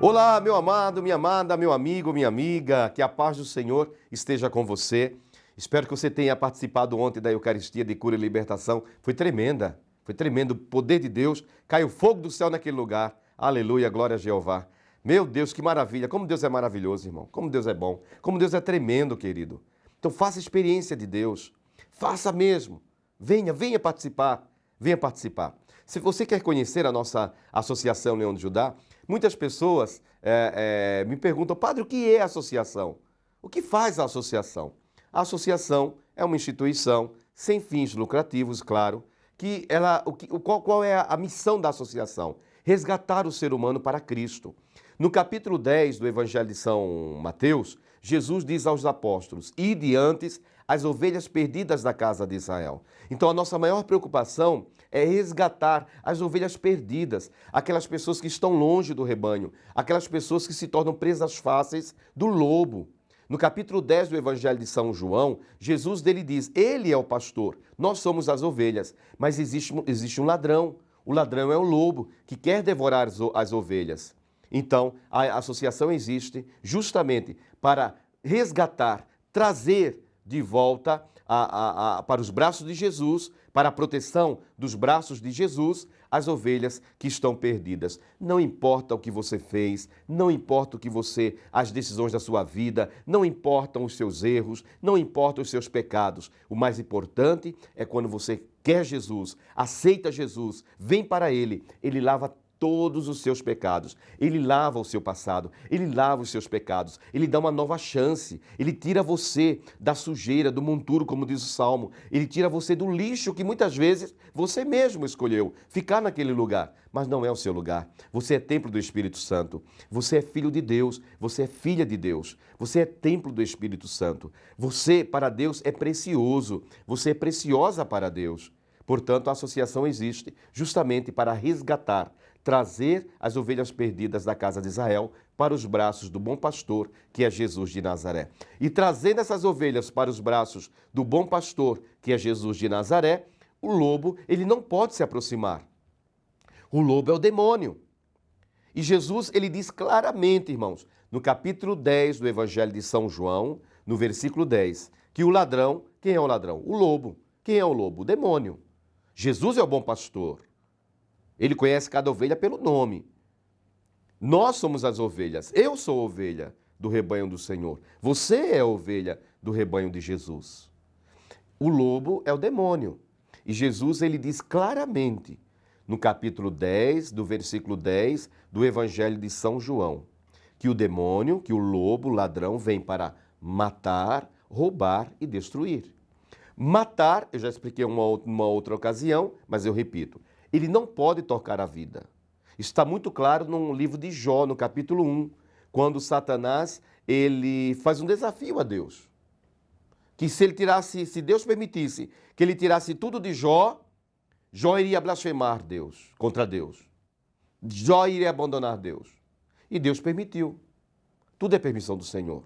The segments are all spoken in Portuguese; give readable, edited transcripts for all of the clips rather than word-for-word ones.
Olá, meu amado, minha amada, meu amigo, minha amiga, que a paz do Senhor esteja com você. Espero que você tenha participado ontem da Eucaristia de Cura e Libertação. Foi tremendo o poder de Deus. Caiu fogo do céu naquele lugar. Aleluia, glória a Jeová. Meu Deus, que maravilha. Como Deus é maravilhoso, irmão. Como Deus é bom. Como Deus é tremendo, querido. Então faça experiência de Deus. Faça mesmo. Venha participar. Venha participar. Se você quer conhecer a nossa Associação Leão de Judá, muitas pessoas me perguntam, padre, o que é a associação? O que faz a associação? A associação é uma instituição sem fins lucrativos, claro, que qual é a missão da associação? Resgatar o ser humano para Cristo. No capítulo 10 do Evangelho de São Mateus, Jesus diz aos apóstolos, ide antes as ovelhas perdidas da casa de Israel. Então a nossa maior preocupação é resgatar as ovelhas perdidas, aquelas pessoas que estão longe do rebanho, aquelas pessoas que se tornam presas fáceis do lobo. No capítulo 10 do Evangelho de São João, Jesus dele diz, ele é o pastor, nós somos as ovelhas, mas existe um ladrão. O ladrão é o lobo que quer devorar as ovelhas. Então, a associação existe justamente para resgatar, trazer de volta para os braços de Jesus, para a proteção dos braços de Jesus, as ovelhas que estão perdidas. Não importa o que você fez, não importa as decisões da sua vida, não importam os seus erros, não importam os seus pecados. O mais importante é quando você quer Jesus, aceita Jesus, vem para Ele, Ele lava todos os seus pecados. Ele lava o seu passado, Ele lava os seus pecados, Ele dá uma nova chance, Ele tira você da sujeira, do monturo, como diz o Salmo, Ele tira você do lixo que muitas vezes você mesmo escolheu, ficar naquele lugar, mas não é o seu lugar. Você é templo do Espírito Santo, você é filho de Deus, você é filha de Deus, você é templo do Espírito Santo, você para Deus é precioso, você é preciosa para Deus. Portanto, a associação existe justamente para resgatar, trazer as ovelhas perdidas da casa de Israel para os braços do bom pastor, que é Jesus de Nazaré. E trazendo essas ovelhas para os braços do bom pastor, que é Jesus de Nazaré, o lobo, ele não pode se aproximar. O lobo é o demônio. E Jesus, ele diz claramente, irmãos, no capítulo 10 do Evangelho de São João, no versículo 10, que o ladrão, quem é o ladrão? O lobo. Quem é o lobo? O demônio. Jesus é o bom pastor. Ele conhece cada ovelha pelo nome. Nós somos as ovelhas. Eu sou ovelha do rebanho do Senhor. Você é ovelha do rebanho de Jesus. O lobo é o demônio. E Jesus, ele diz claramente, no capítulo 10, do versículo 10 do Evangelho de São João, que o demônio, que o lobo, o ladrão, vem para matar, roubar e destruir. Matar, eu já expliquei uma outra ocasião, mas eu repito, ele não pode tocar a vida. Está muito claro no livro de Jó, no capítulo 1, quando Satanás ele faz um desafio a Deus. Que se Deus permitisse que ele tirasse tudo de Jó, Jó iria blasfemar Deus, contra Deus. Jó iria abandonar Deus. E Deus permitiu. Tudo é permissão do Senhor.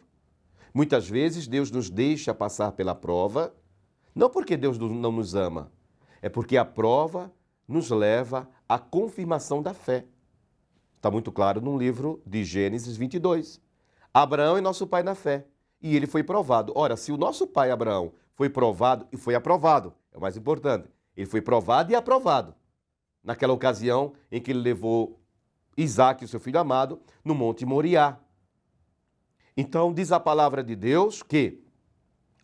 Muitas vezes Deus nos deixa passar pela prova, não porque Deus não nos ama, é porque a prova nos leva à confirmação da fé. Está muito claro no livro de Gênesis 22. Abraão é nosso pai na fé e ele foi provado. Ora, se o nosso pai Abraão foi provado e foi aprovado, é o mais importante, ele foi provado e aprovado. Naquela ocasião em que ele levou Isaque, o seu filho amado, no Monte Moriá. Então diz a palavra de Deus que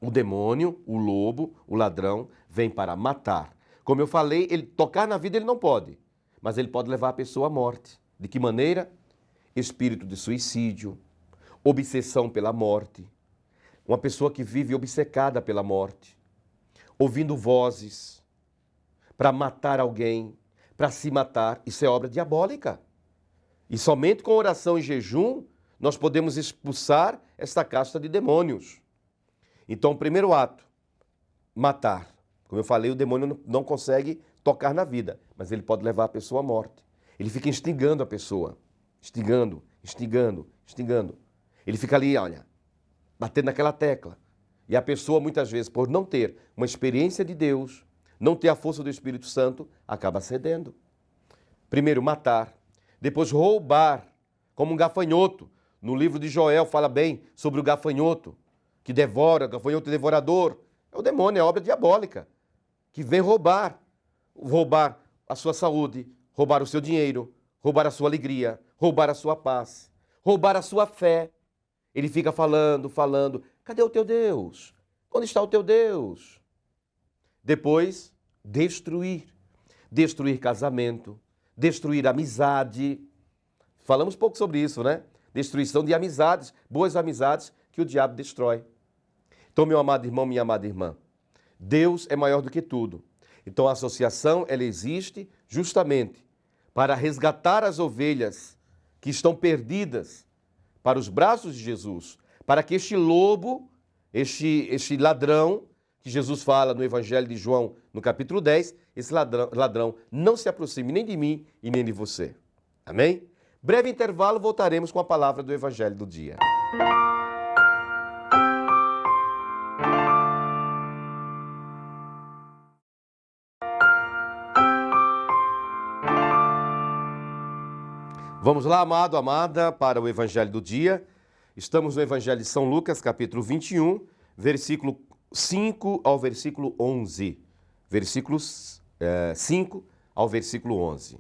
o demônio, o lobo, o ladrão, vem para matar. Como eu falei, ele tocar na vida ele não pode, mas ele pode levar a pessoa à morte. De que maneira? Espírito de suicídio, obsessão pela morte, uma pessoa que vive obcecada pela morte, ouvindo vozes para matar alguém, para se matar, isso é obra diabólica. E somente com oração e jejum nós podemos expulsar esta casta de demônios. Então, o primeiro ato, matar. Como eu falei, o demônio não consegue tocar na vida, mas ele pode levar a pessoa à morte. Ele fica instigando a pessoa, instigando. Ele fica ali, olha, batendo naquela tecla. E a pessoa, muitas vezes, por não ter uma experiência de Deus, não ter a força do Espírito Santo, acaba cedendo. Primeiro, matar. Depois, roubar. como um gafanhoto. No livro de Joel fala bem sobre o gafanhoto, que devora, gafanhoto devorador. É o demônio, é a obra diabólica, que vem roubar a sua saúde, roubar o seu dinheiro, roubar a sua alegria, roubar a sua paz, roubar a sua fé. Ele fica falando, cadê o teu Deus? Onde está o teu Deus? Depois, destruir casamento, destruir amizade. Falamos pouco sobre isso, né? Destruição de amizades, boas amizades que o diabo destrói. Então, meu amado irmão, minha amada irmã, Deus é maior do que tudo. Então, a associação, ela existe justamente para resgatar as ovelhas que estão perdidas para os braços de Jesus, para que este lobo, este ladrão, que Jesus fala no Evangelho de João, no capítulo 10, esse ladrão não se aproxime nem de mim e nem de você. Amém? Breve intervalo, voltaremos com a palavra do Evangelho do dia. Vamos lá, amado, amada, para o Evangelho do dia. Estamos no Evangelho de São Lucas, capítulo 21, versículo 5 ao versículo 11. Versículos 5 ao versículo 11.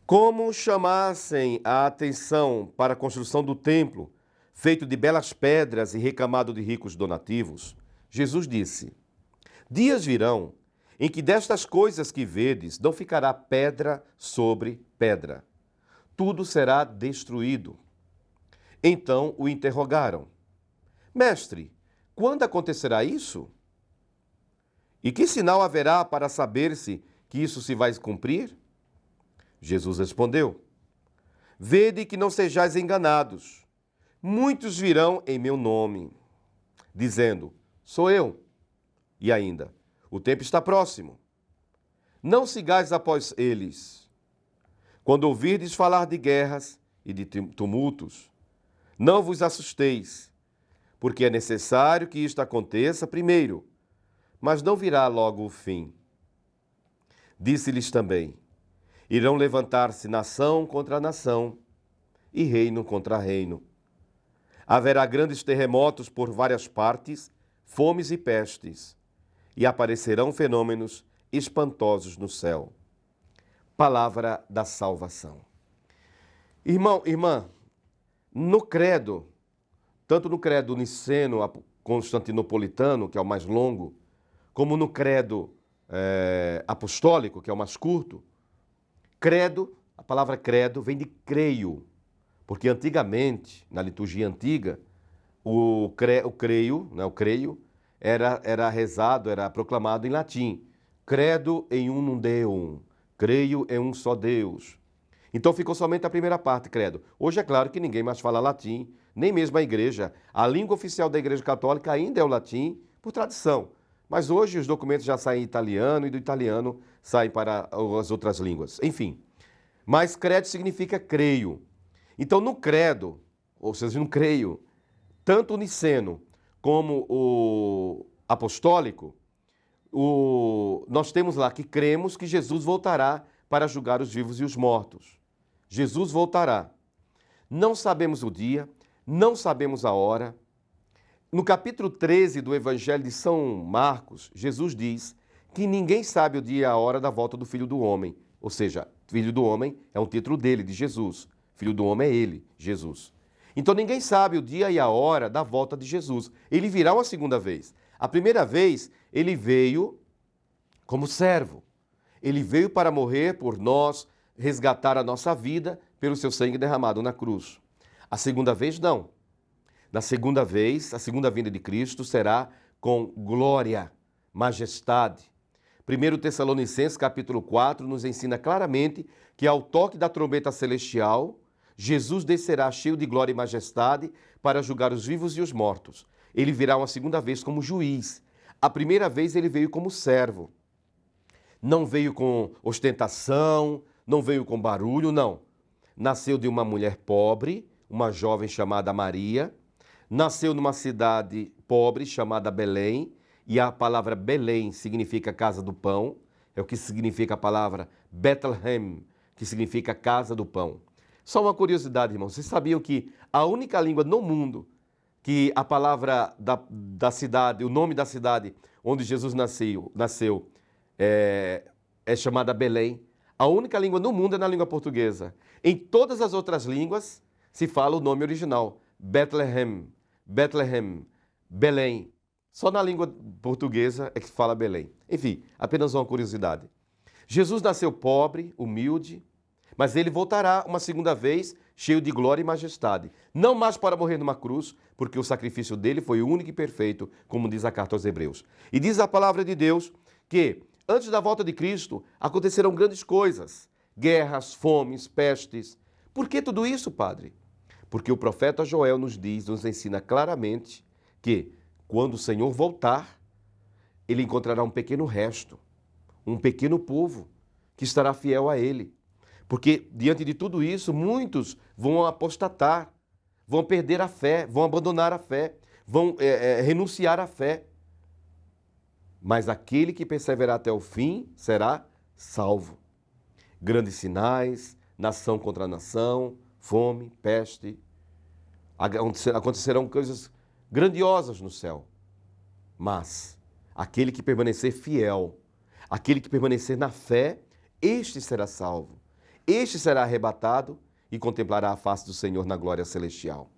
Como chamassem a atenção para a construção do templo, feito de belas pedras e recamado de ricos donativos, Jesus disse: Dias virão em que destas coisas que vedes não ficará pedra sobre pedra. Tudo será destruído. Então o interrogaram: Mestre, quando acontecerá isso? E que sinal haverá para saber-se que isso se vai cumprir? Jesus respondeu: Vede que não sejais enganados. Muitos virão em meu nome, dizendo: Sou eu. E ainda: O tempo está próximo. Não sigais após eles. Quando ouvirdes falar de guerras e de tumultos, não vos assusteis, porque é necessário que isto aconteça primeiro, mas não virá logo o fim. Disse-lhes também: Irão levantar-se nação contra nação e reino contra reino. Haverá grandes terremotos por várias partes, fomes e pestes, e aparecerão fenômenos espantosos no céu. Palavra da salvação. Irmão, irmã, no credo, tanto no credo niceno-constantinopolitano, que é o mais longo, como no credo apostólico, que é o mais curto, credo, a palavra credo vem de creio, porque antigamente, na liturgia antiga, o creio era rezado, era proclamado em latim. Credo em unum Deum, creio em um só Deus. Então ficou somente a primeira parte, credo. Hoje é claro que ninguém mais fala latim, nem mesmo a igreja. A língua oficial da Igreja Católica ainda é o latim, por tradição. Mas hoje os documentos já saem em italiano e do italiano saem para as outras línguas. Enfim, mas credo significa creio. Então no credo, ou seja, no creio, tanto o niceno como o apostólico, nós temos lá que cremos que Jesus voltará para julgar os vivos e os mortos. Jesus voltará. Não sabemos o dia, não sabemos a hora. No capítulo 13 do Evangelho de São Marcos, Jesus diz que ninguém sabe o dia e a hora da volta do Filho do Homem. Ou seja, Filho do Homem é um título dele, de Jesus. Filho do Homem é ele, Jesus. Então ninguém sabe o dia e a hora da volta de Jesus. Ele virá uma segunda vez. A primeira vez, ele veio como servo. Ele veio para morrer por nós, resgatar a nossa vida pelo seu sangue derramado na cruz. A segunda vez, não. Na segunda vez, a segunda vinda de Cristo será com glória, majestade. 1 Tessalonicenses, capítulo 4, nos ensina claramente que ao toque da trombeta celestial, Jesus descerá cheio de glória e majestade para julgar os vivos e os mortos. Ele virá uma segunda vez como juiz. A primeira vez ele veio como servo. Não veio com ostentação, não veio com barulho, não. Nasceu de uma mulher pobre, uma jovem chamada Maria. Nasceu numa cidade pobre chamada Belém. E a palavra Belém significa casa do pão. É o que significa a palavra Bethlehem, que significa casa do pão. Só uma curiosidade, irmãos. Vocês sabiam que a única língua no mundo que a palavra da cidade, o nome da cidade onde Jesus nasceu é chamada Belém? A única língua no mundo é na língua portuguesa. Em todas as outras línguas se fala o nome original. Bethlehem, Bethlehem, Belém. Só na língua portuguesa é que se fala Belém. Enfim, apenas uma curiosidade. Jesus nasceu pobre, humilde, mas ele voltará uma segunda vez cheio de glória e majestade. Não mais para morrer numa cruz, porque o sacrifício dele foi único e perfeito, como diz a carta aos Hebreus. E diz a palavra de Deus que, antes da volta de Cristo, acontecerão grandes coisas, guerras, fomes, pestes. Por que tudo isso, Padre? Porque o profeta Joel nos ensina claramente que, quando o Senhor voltar, ele encontrará um pequeno resto, um pequeno povo que estará fiel a ele. Porque, diante de tudo isso, muitos vão apostatar, vão perder a fé, vão abandonar a fé, vão renunciar à fé. Mas aquele que perseverar até o fim será salvo. Grandes sinais, nação contra nação, fome, peste. Acontecerão coisas grandiosas no céu. Mas aquele que permanecer fiel, aquele que permanecer na fé, este será salvo. Este será arrebatado e contemplará a face do Senhor na glória celestial.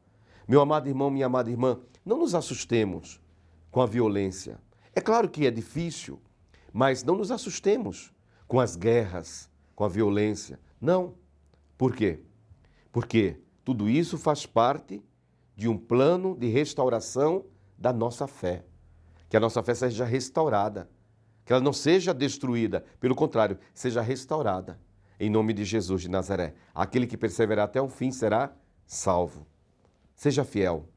Meu amado irmão, minha amada irmã, não nos assustemos com a violência. É claro que é difícil, mas não nos assustemos com as guerras, com a violência. Não. Por quê? Porque tudo isso faz parte de um plano de restauração da nossa fé. Que a nossa fé seja restaurada, que ela não seja destruída, pelo contrário, seja restaurada. Em nome de Jesus de Nazaré. Aquele que perseverar até o fim será salvo. Seja fiel.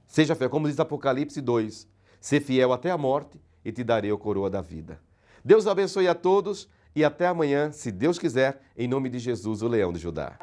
Seja fiel, como diz Apocalipse 2. Ser fiel até a morte e te darei a coroa da vida. Deus abençoe a todos e até amanhã, se Deus quiser, em nome de Jesus, o Leão de Judá.